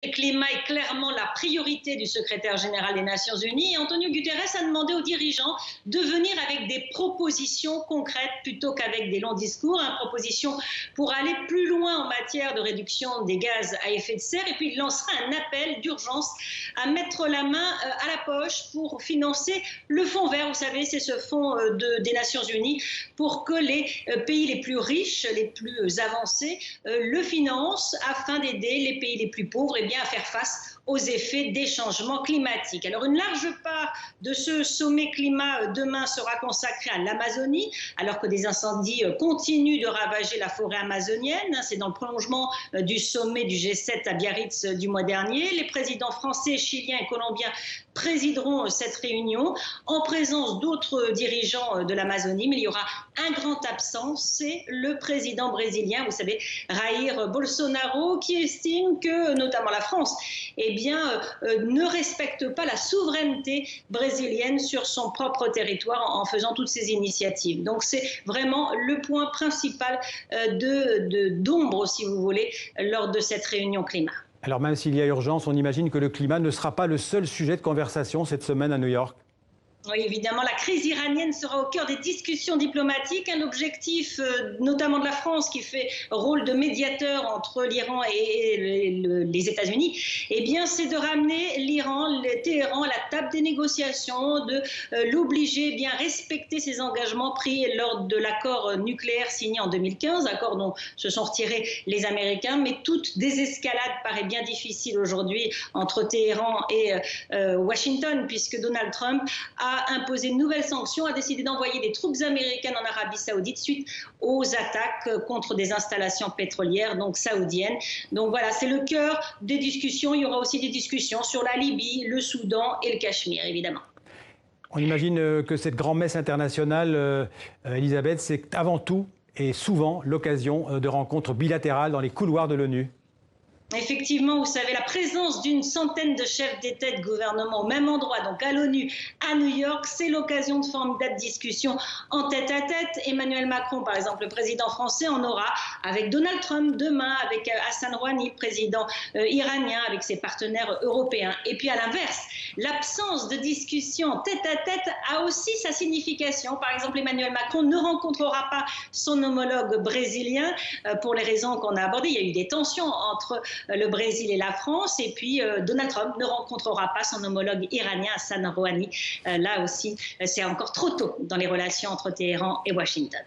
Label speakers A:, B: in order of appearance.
A: Le climat est clairement la priorité du secrétaire général des Nations Unies et Antonio Guterres a demandé aux dirigeants de venir avec des propositions concrètes plutôt qu'avec des longs discours, propositions pour aller plus loin en matière de réduction des gaz à effet de serre. Et puis il lancera un appel d'urgence à mettre la main à la poche pour financer le fonds vert. Vous savez, c'est ce fonds des Nations Unies pour que les pays les plus riches, les plus avancés, le financent afin d'aider les pays les plus pauvres à faire face aux effets des changements climatiques. Alors une large part de ce sommet climat demain sera consacrée à l'Amazonie, alors que des incendies continuent de ravager la forêt amazonienne. C'est dans le prolongement du sommet du G7 à Biarritz du mois dernier. Les présidents français, chiliens et colombiens présideront cette réunion en présence d'autres dirigeants de l'Amazonie, mais il y aura un grand absent, c'est le président brésilien, vous savez, Jair Bolsonaro, qui estime que notamment la France ne respecte pas la souveraineté brésilienne sur son propre territoire en faisant toutes ces initiatives. Donc c'est vraiment le point principal d'ombre, si vous voulez, lors de cette réunion climat.
B: Alors même s'il y a urgence, on imagine que le climat ne sera pas le seul sujet de conversation cette semaine à New York.
A: Oui, évidemment, la crise iranienne sera au cœur des discussions diplomatiques. L'objectif, notamment de la France, qui fait rôle de médiateur entre l'Iran et les États-Unis, c'est de ramener Téhéran à la table des négociations, de l'obliger à respecter ses engagements pris lors de l'accord nucléaire signé en 2015, accord dont se sont retirés les Américains. Mais toute désescalade paraît bien difficile aujourd'hui entre Téhéran et Washington, puisque Donald Trump a imposé de nouvelles sanctions, a décidé d'envoyer des troupes américaines en Arabie Saoudite suite aux attaques contre des installations pétrolières saoudiennes. Donc voilà, c'est le cœur des discussions. Il y aura aussi des discussions sur la Libye, le Soudan et le Cachemire, évidemment.
B: On imagine que cette grand-messe internationale, Elisabeth, c'est avant tout et souvent l'occasion de rencontres bilatérales dans les couloirs de l'ONU.
A: Effectivement, vous savez, la présence d'une centaine de chefs d'État et de gouvernement au même endroit, donc à l'ONU, à New York, c'est l'occasion de formidables discussions en tête-à-tête. Emmanuel Macron, par exemple, le président français, en aura avec Donald Trump demain, avec Hassan Rouhani, président iranien, avec ses partenaires européens. Et puis à l'inverse, l'absence de discussion tête-à-tête a aussi sa signification. Par exemple, Emmanuel Macron ne rencontrera pas son homologue brésilien pour les raisons qu'on a abordées. Il y a eu des tensions entre le Brésil et la France, et puis Donald Trump ne rencontrera pas son homologue iranien Hassan Rouhani. Là aussi, c'est encore trop tôt dans les relations entre Téhéran et Washington.